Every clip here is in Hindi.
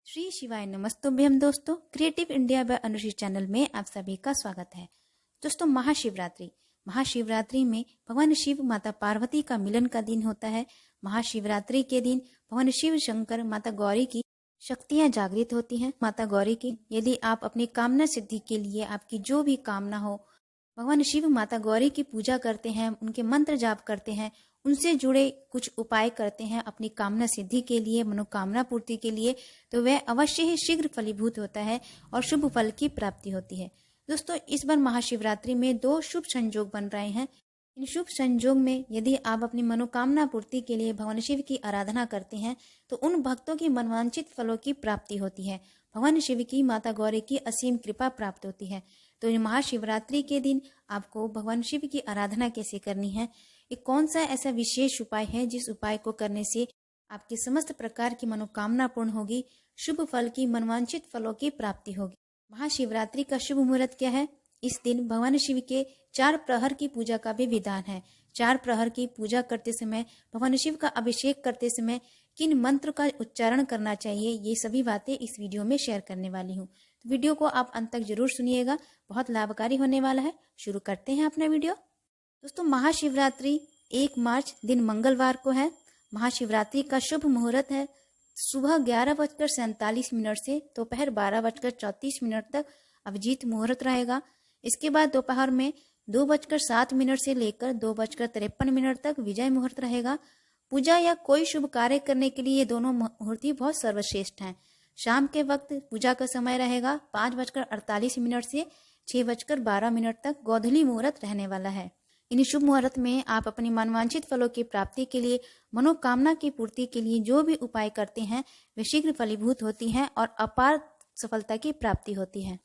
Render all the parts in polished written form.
श्री शिवाय नमस्तुभ्यम दोस्तों। Creative India by Anushri channel में आप सभी का स्वागत है। दोस्तों, महाशिवरात्रि में भगवान शिव माता पार्वती का मिलन का दिन होता है। महाशिवरात्रि के दिन भगवान शिव शंकर माता गौरी की शक्तियां जागृत होती हैं। माता गौरी की यदि आप अपनी कामना सिद्धि के लिए आपकी जो भी कामना हो, भगवान शिव माता गौरी की पूजा करते हैं, उनके मंत्र जाप करते हैं, उनसे जुड़े कुछ उपाय करते हैं अपनी कामना सिद्धि के लिए, मनोकामना पूर्ति के लिए, तो वह अवश्य ही शीघ्र फलीभूत होता है और शुभ फल की प्राप्ति होती है। दोस्तों, इस बार महाशिवरात्रि में 2 शुभ संयोग बन रहे हैं। इन शुभ संयोग में यदि आप अपनी मनोकामना पूर्ति के लिए भगवान शिव की आराधना करते हैं तो उन भक्तों की मनवांछित फलों की प्राप्ति होती है। भगवान शिव की माता गौरी की असीम कृपा प्राप्त होती है। तो महाशिवरात्रि के दिन आपको भगवान शिव की आराधना कैसे करनी है, एक कौन सा ऐसा विशेष उपाय है जिस उपाय को करने से आपकी समस्त प्रकार की मनोकामना पूर्ण होगी, शुभ फल की मनवांछित फलों की प्राप्ति होगी। महाशिवरात्रि का शुभ मुहूर्त क्या है? इस दिन भगवान शिव के 4 प्रहर की पूजा का भी विधान है। 4 प्रहर की पूजा करते समय, भगवान शिव का अभिषेक करते समय किन मंत्र का उच्चारण करना चाहिए, ये सभी बातें इस वीडियो में शेयर करने वाली हूँ। तो वीडियो को आप अंत तक जरूर सुनिएगा, बहुत लाभकारी होने वाला है। शुरू करते हैं अपना वीडियो। दोस्तों, महाशिवरात्रि 1 मार्च दिन मंगलवार को है। महाशिवरात्रि का शुभ मुहूर्त है सुबह 11:47 से दोपहर 12:34 तक अभिजीत मुहूर्त रहेगा। इसके बाद दोपहर में 2:07 से लेकर 2:53 तक विजय मुहूर्त रहेगा। पूजा या कोई शुभ कार्य करने के लिए ये दोनों मुहूर्त ही बहुत सर्वश्रेष्ठ हैं। शाम के वक्त पूजा का समय रहेगा 5:48 से 6:12 तक गोधूली मुहूर्त रहने वाला है। इन शुभ मुहूर्त में आप अपनी मनवांछित फलों की प्राप्ति के लिए, मनोकामना की पूर्ति के लिए जो भी उपाय करते हैं वे शीघ्र फलीभूत होती हैं और अपार सफलता की प्राप्ति होती है।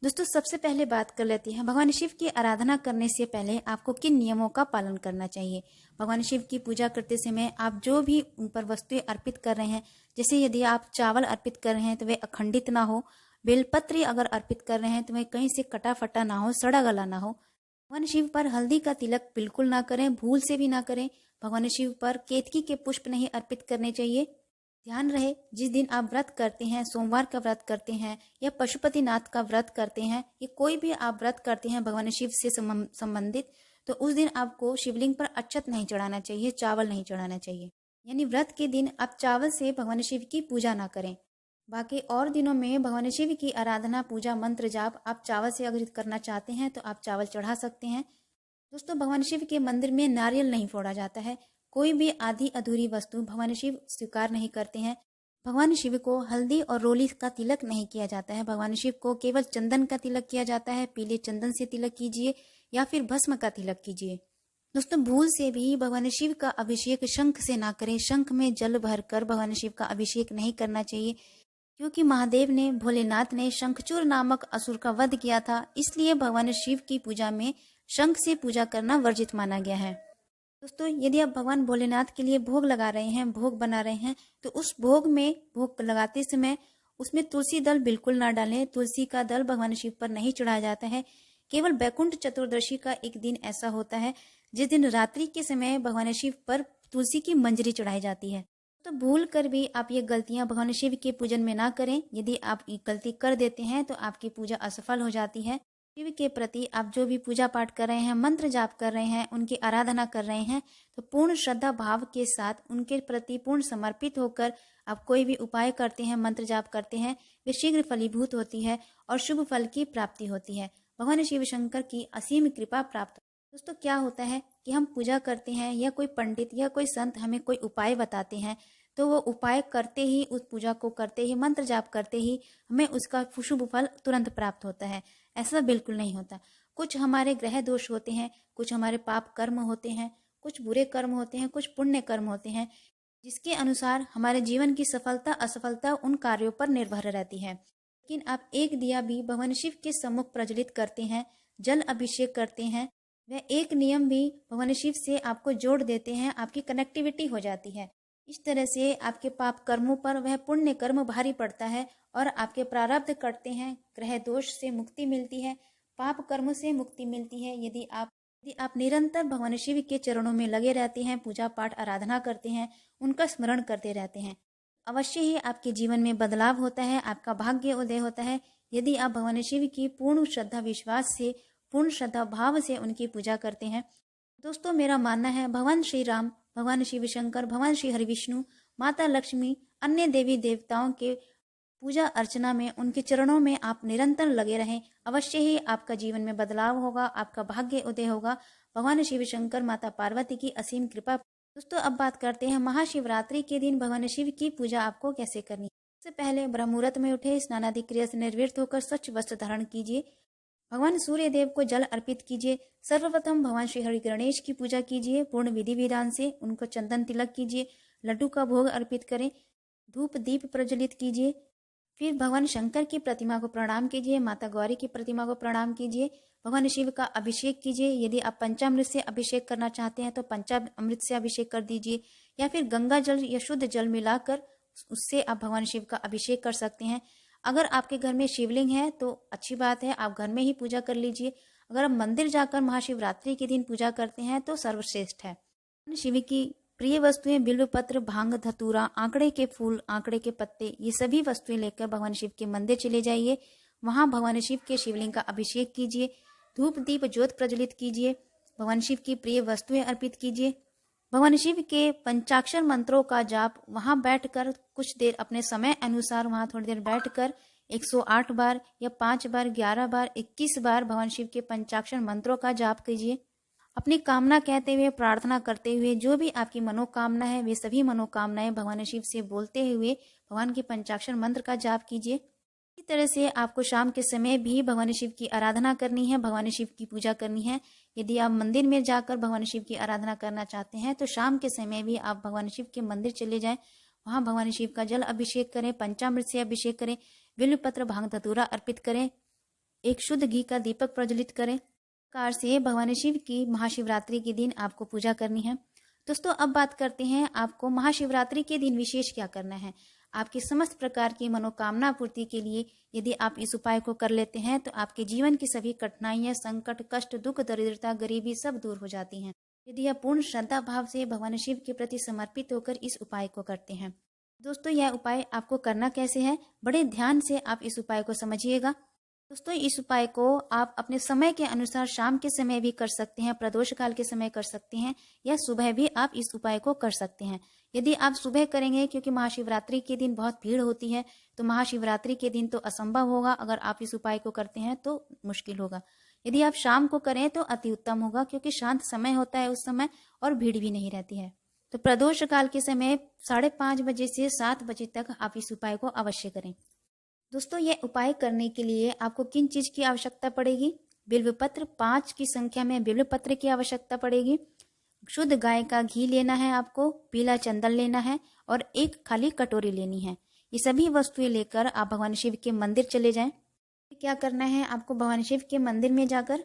दोस्तों, सबसे पहले बात कर लेते हैं भगवान शिव की आराधना करने से पहले आपको किन नियमों का पालन करना चाहिए। भगवान शिव की पूजा करते समय आप जो भी उन पर वस्तुएं अर्पित कर रहे हैं, जैसे यदि आप चावल अर्पित कर रहे हैं तो वे अखंडित ना हो, बेलपत्र अगर अर्पित कर रहे हैं तो वे कहीं से कटा फटा ना हो, सड़ा गला ना हो। भगवान शिव पर हल्दी का तिलक बिल्कुल ना करें, भूल से भी ना करें। भगवान शिव पर केतकी के पुष्प नहीं अर्पित करने चाहिए। ध्यान रहे, जिस दिन आप व्रत करते हैं, सोमवार का व्रत करते हैं या पशुपतिनाथ का व्रत करते हैं, या कोई भी आप व्रत करते हैं भगवान शिव से संबंधित, तो उस दिन आपको शिवलिंग पर अक्षत नहीं चढ़ाना चाहिए, चावल नहीं चढ़ाना चाहिए। यानी व्रत के दिन आप चावल से भगवान शिव की पूजा ना करें। बाकी और दिनों में भगवान शिव की आराधना, पूजा, मंत्र जाप आप चावल से अगर करना चाहते हैं तो आप चावल चढ़ा सकते हैं। दोस्तों, भगवान शिव के मंदिर में नारियल नहीं फोड़ा जाता है। कोई भी आधी अधूरी वस्तु भगवान शिव स्वीकार नहीं करते हैं। भगवान शिव को हल्दी और रोली का तिलक नहीं किया जाता है। भगवान शिव को केवल चंदन का तिलक किया जाता है। पीले चंदन से तिलक कीजिए या फिर भस्म का तिलक कीजिए। दोस्तों, भूल से भी भगवान शिव का अभिषेक शंख से ना करें। शंख में जल भरकर भगवान शिव का अभिषेक नहीं करना चाहिए, क्योंकि महादेव ने, भोलेनाथ ने शंखचूर नामक असुर का वध किया था। इसलिए भगवान शिव की पूजा में शंख से पूजा करना वर्जित माना गया है। दोस्तों, यदि आप भगवान भोलेनाथ के लिए भोग लगा रहे हैं, भोग बना रहे हैं, तो उस भोग में, भोग लगाते समय उसमें तुलसी दल बिल्कुल ना डालें। तुलसी का दल भगवान शिव पर नहीं चढ़ाया जाता है। केवल बैकुंठ चतुर्दशी का एक दिन ऐसा होता है जिस दिन रात्रि के समय भगवान शिव पर तुलसी की मंजरी चढ़ाई जाती है। तो भूल कर भी आप ये गलतियां भगवान शिव के पूजन में ना करें। यदि आप ये गलती कर देते हैं तो आपकी पूजा असफल हो जाती है। शिव के प्रति आप जो भी पूजा पाठ कर रहे हैं, मंत्र जाप कर रहे हैं, उनकी आराधना कर रहे हैं, तो पूर्ण श्रद्धा भाव के साथ उनके प्रति पूर्ण समर्पित होकर आप कोई भी उपाय करते हैं, मंत्र जाप करते हैं, वे शीघ्र फलीभूत होती है और शुभ फल की प्राप्ति होती है। भगवान शिव शंकर की असीम कृपा प्राप्त। दोस्तों, क्या होता है कि हम पूजा करते हैं या कोई पंडित या कोई संत हमें कोई उपाय बताते हैं, तो वो उपाय करते ही, उस पूजा को करते ही, मंत्र जाप करते ही हमें उसका शुभ फल तुरंत प्राप्त होता है। ऐसा बिल्कुल नहीं होता। कुछ हमारे ग्रह दोष होते हैं, कुछ हमारे पाप कर्म होते हैं, कुछ बुरे कर्म होते हैं, कुछ पुण्य कर्म होते हैं, जिसके अनुसार हमारे जीवन की सफलता असफलता उन कार्यों पर निर्भर रहती है। लेकिन आप एक दिया भी भगवान शिव के सम्मुख प्रज्वलित करते हैं, जल अभिषेक करते हैं, वह एक नियम भी भगवान शिव से आपको जोड़ देते हैं, आपकी कनेक्टिविटी हो जाती है। इस तरह से आपके पाप कर्मों पर वह पुण्य कर्म भारी पड़ता है और आपके प्रारब्ध कटते हैं, ग्रह दोष से मुक्ति मिलती है, पाप कर्म से मुक्ति मिलती है। यदि आप निरंतर भगवान शिव के चरणों में लगे रहते हैं, पूजा पाठ आराधना करते हैं, उनका स्मरण करते रहते हैं, अवश्य ही आपके जीवन में बदलाव होता है, आपका भाग्य उदय होता है यदि आप भगवान शिव की पूर्ण श्रद्धा विश्वास से, पूर्ण श्रद्धा भाव से उनकी पूजा करते हैं। दोस्तों, मेरा मानना है भगवान श्री राम, भगवान शिव शंकर, भगवान श्री हरिविष्णु, माता लक्ष्मी, अन्य देवी देवताओं के पूजा अर्चना में, उनके चरणों में आप निरंतर लगे रहें। अवश्य ही आपका जीवन में बदलाव होगा, आपका भाग्य उदय होगा। भगवान शिव शंकर, माता पार्वती की असीम कृपा। दोस्तों, अब बात करते हैं महाशिवरात्रि के दिन भगवान शिव की पूजा आपको कैसे करनी है। सबसे पहले ब्रह्म मुहूर्त में उठे, स्नानादि क्रिया से निर्वृत्त होकर स्वच्छ वस्त्र धारण कीजिए। भगवान सूर्य देव को जल अर्पित कीजिए। सर्वप्रथम भगवान श्री हरि गणेश की पूजा कीजिए। पूर्ण विधि विधान से उनको चंदन तिलक कीजिए, लड्डू का भोग अर्पित करें, धूप दीप प्रज्वलित कीजिए। फिर भगवान शंकर की प्रतिमा को प्रणाम कीजिए, माता गौरी की प्रतिमा को प्रणाम कीजिए। भगवान शिव का अभिषेक कीजिए। यदि आप पंचामृत से अभिषेक करना चाहते हैं तो पंचामृत से अभिषेक कर दीजिए, या फिर गंगा जल या शुद्ध जल मिलाकर उससे आप भगवान शिव का अभिषेक कर सकते हैं। अगर आपके घर में शिवलिंग है तो अच्छी बात है, आप घर में ही पूजा कर लीजिए। अगर आप मंदिर जाकर महाशिवरात्रि के दिन पूजा करते हैं तो सर्वश्रेष्ठ है। शिव की प्रिय वस्तुएं बिल्व पत्र, भांग, धतूरा, आंकड़े के फूल, आंकड़े के पत्ते, ये सभी वस्तुएं लेकर भगवान शिव के मंदिर चले जाइए। वहां भगवान शिव के शिवलिंग का अभिषेक कीजिए, धूप दीप ज्योत प्रज्वलित कीजिए, भगवान शिव की प्रिय वस्तुएं अर्पित कीजिए। भगवान शिव के पंचाक्षर मंत्रों का जाप वहां बैठकर कुछ देर अपने समय अनुसार वहां थोड़ी देर बैठकर 108 बार या 5 बार, 11 बार, 21 बार भगवान शिव के पंचाक्षर मंत्रों का जाप कीजिए। अपनी कामना कहते हुए, प्रार्थना करते हुए, जो भी आपकी मनोकामना है वे सभी मनोकामनाएं भगवान शिव से बोलते हुए भगवान के पंचाक्षर मंत्र का जाप कीजिए। इसी तरह से आपको शाम के समय भी भगवान शिव की आराधना करनी है, भगवान शिव की पूजा करनी है। यदि आप मंदिर में जाकर भगवान शिव की आराधना करना चाहते हैं तो शाम के समय भी आप भगवान शिव के मंदिर चले जाएं, वहां भगवान शिव का जल अभिषेक करें, पंचामृत से अभिषेक करें, बिल्व पत्र, भांग, धतूरा अर्पित करें, एक शुद्ध घी का दीपक प्रज्वलित करें। कार से भगवान शिव की महाशिवरात्रि के दिन आपको पूजा करनी है। दोस्तों, अब बात करते हैं आपको महाशिवरात्रि के दिन विशेष क्या करना है। आपकी समस्त प्रकार की मनोकामना पूर्ति के लिए यदि आप इस उपाय को कर लेते हैं तो आपके जीवन की सभी कठिनाइयां, संकट, कष्ट, दुख, दरिद्रता, गरीबी सब दूर हो जाती हैं, यदि आप पूर्ण श्रद्धा भाव से भगवान शिव के प्रति समर्पित होकर इस उपाय को करते हैं। दोस्तों, यह उपाय आपको करना कैसे है, बड़े ध्यान से आप इस उपाय को समझिएगा। दोस्तों, इस उपाय को आप अपने समय के अनुसार शाम के समय भी कर सकते हैं, प्रदोष काल के समय कर सकते हैं, या सुबह भी आप इस उपाय को कर सकते हैं। यदि आप सुबह करेंगे, क्योंकि महाशिवरात्रि के दिन बहुत भीड़ होती है, तो महाशिवरात्रि के दिन तो असंभव होगा। अगर आप इस उपाय को करते हैं तो मुश्किल होगा। यदि आप शाम को करें तो अति उत्तम होगा, क्योंकि शांत समय होता है उस समय और भीड़ भी नहीं रहती है। तो प्रदोष काल के समय 5:30 बजे से 7 बजे तक आप इस उपाय को अवश्य करें। दोस्तों, यह उपाय करने के लिए आपको किन चीज की आवश्यकता पड़ेगी। बिल्व पत्र, 5 की संख्या में बिल्व पत्र की आवश्यकता पड़ेगी। शुद्ध गाय का घी लेना है आपको, पीला चंदन लेना है और एक खाली कटोरी लेनी है। ये सभी वस्तुएं लेकर आप भगवान शिव के मंदिर चले जाएं। क्या करना है आपको, भगवान शिव के मंदिर में जाकर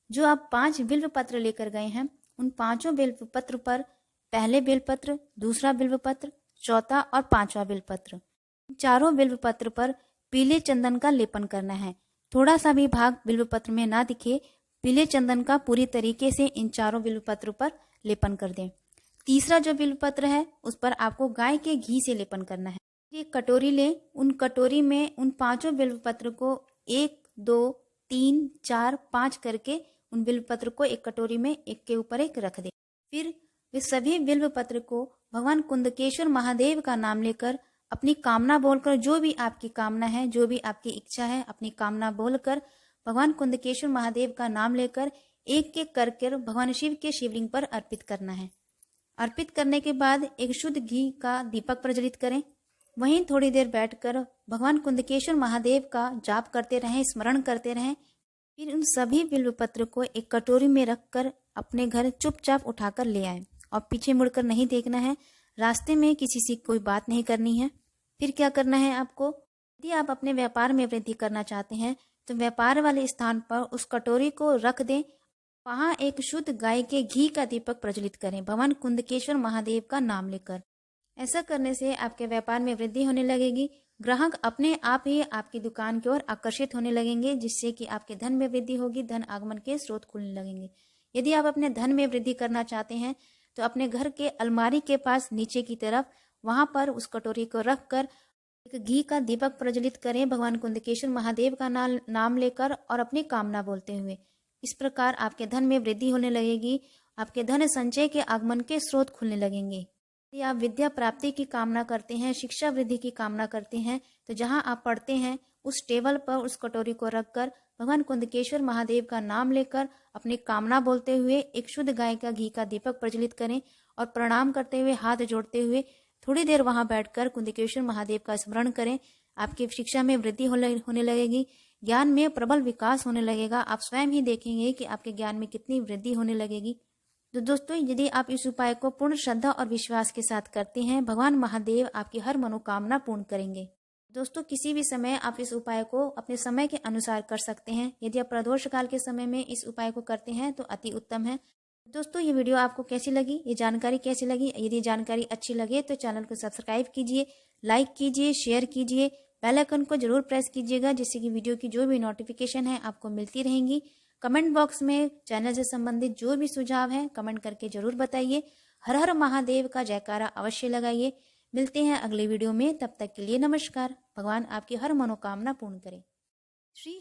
जो आप 5 बिल्व पत्र लेकर गए हैं, उन 5 बिल्व पत्र पर पहले बिल्व पत्र, दूसरा बिल्व पत्र, चौथा और 5वां बिल्व पत्र, चारों बिल्व पत्र पर पीले चंदन का लेपन करना है। थोड़ा सा भी भाग बिल्व पत्र में ना दिखे, पीले चंदन का पूरी तरीके से इन चारों बिल्व पत्र पर लेपन कर दें। तीसरा जो बिल्व पत्र है उस पर आपको गाय के घी से लेपन करना है। एक कटोरी लें, उन कटोरी में उन 5 बिल्व पत्र को 1, 2, 3, 4, 5 करके उन बिल्व पत्र को एक कटोरी में एक के ऊपर एक रख दें। फिर वे सभी बिल्व पत्र को भगवान कुंदकेश्वर महादेव का नाम लेकर, अपनी कामना बोलकर, जो भी आपकी कामना है, जो भी आपकी इच्छा है, अपनी कामना बोलकर भगवान कुंदकेश्वर महादेव का नाम लेकर एक एक करके भगवान शिव के शिवलिंग पर अर्पित करना है। अर्पित करने के बाद एक शुद्ध घी का दीपक प्रज्वलित करें। वहीं थोड़ी देर बैठकर भगवान कुंदकेश्वर महादेव का जाप करते रहें, स्मरण करते रहें। फिर उन सभी बिल्व पत्र को एक कटोरी में रखकर अपने घर चुपचाप उठाकर ले आए और पीछे मुड़कर नहीं देखना है। रास्ते में किसी से कोई बात नहीं करनी है। फिर क्या करना है आपको, यदि आप अपने व्यापार में वृद्धि करना चाहते हैं तो व्यापार वाले स्थान पर उस कटोरी को रख दें। वहां एक शुद्ध गाय के घी का दीपक प्रज्वलित करें, भगवान कुंदकेश्वर महादेव का नाम लेकर। ऐसा करने से आपके व्यापार में वृद्धि होने लगेगी। ग्राहक अपने आप ही आपकी दुकान की ओर आकर्षित होने लगेंगे, जिससे कि आपके धन में वृद्धि होगी, धन आगमन के स्रोत खुलने लगेंगे। यदि आप अपने धन में वृद्धि करना चाहते हैं तो अपने घर के अलमारी के पास नीचे की तरफ वहाँ पर उस कटोरी को रख कर एक घी का दीपक प्रज्वलित करें भगवान कुंदकेश्वर महादेव का नाम लेकर और अपनी कामना बोलते हुए। इस प्रकार आपके धन में वृद्धि होने लगेगी, आपके धन संचय के आगमन के स्रोत खुलने लगेंगे। यदि आप विद्या प्राप्ति की कामना करते हैं, शिक्षा वृद्धि की कामना करते हैं, तो जहां आप पढ़ते हैं उस टेबल पर उस कटोरी को रखकर भगवान कुंदकेश्वर महादेव का नाम लेकर अपनी कामना बोलते हुए एक शुद्ध गाय का घी का दीपक प्रज्वलित करें और प्रणाम करते हुए हाथ जोड़ते हुए थोड़ी देर वहां बैठकर कुंदकेश्वर महादेव का स्मरण करें। आपकी शिक्षा में वृद्धि होने लगेगी, ज्ञान में प्रबल विकास होने लगेगा। आप स्वयं ही देखेंगे कि आपके ज्ञान में कितनी वृद्धि होने लगेगी। तो दोस्तों, यदि आप इस उपाय को पूर्ण श्रद्धा और विश्वास के साथ करते हैं, भगवान महादेव आपकी हर मनोकामना पूर्ण करेंगे। दोस्तों, किसी भी समय आप इस उपाय को अपने समय के अनुसार कर सकते हैं। यदि आप प्रदोष काल के समय में इस उपाय को करते हैं तो अति उत्तम है। दोस्तों, ये वीडियो आपको कैसी लगी, ये जानकारी कैसी लगी? यदि जानकारी अच्छी लगे तो चैनल को सब्सक्राइब कीजिए, लाइक कीजिए, शेयर कीजिए, बेल आइकन को जरूर प्रेस कीजिएगा, जिससे कि वीडियो की जो भी नोटिफिकेशन है आपको मिलती रहेंगी। कमेंट बॉक्स में चैनल से संबंधित जो भी सुझाव हैं कमेंट करके जरूर बताइए। हर हर महादेव का जयकारा अवश्य लगाइए। मिलते हैं अगले वीडियो में, तब तक के लिए नमस्कार। भगवान आपकी हर मनोकामना पूर्ण करें। श्री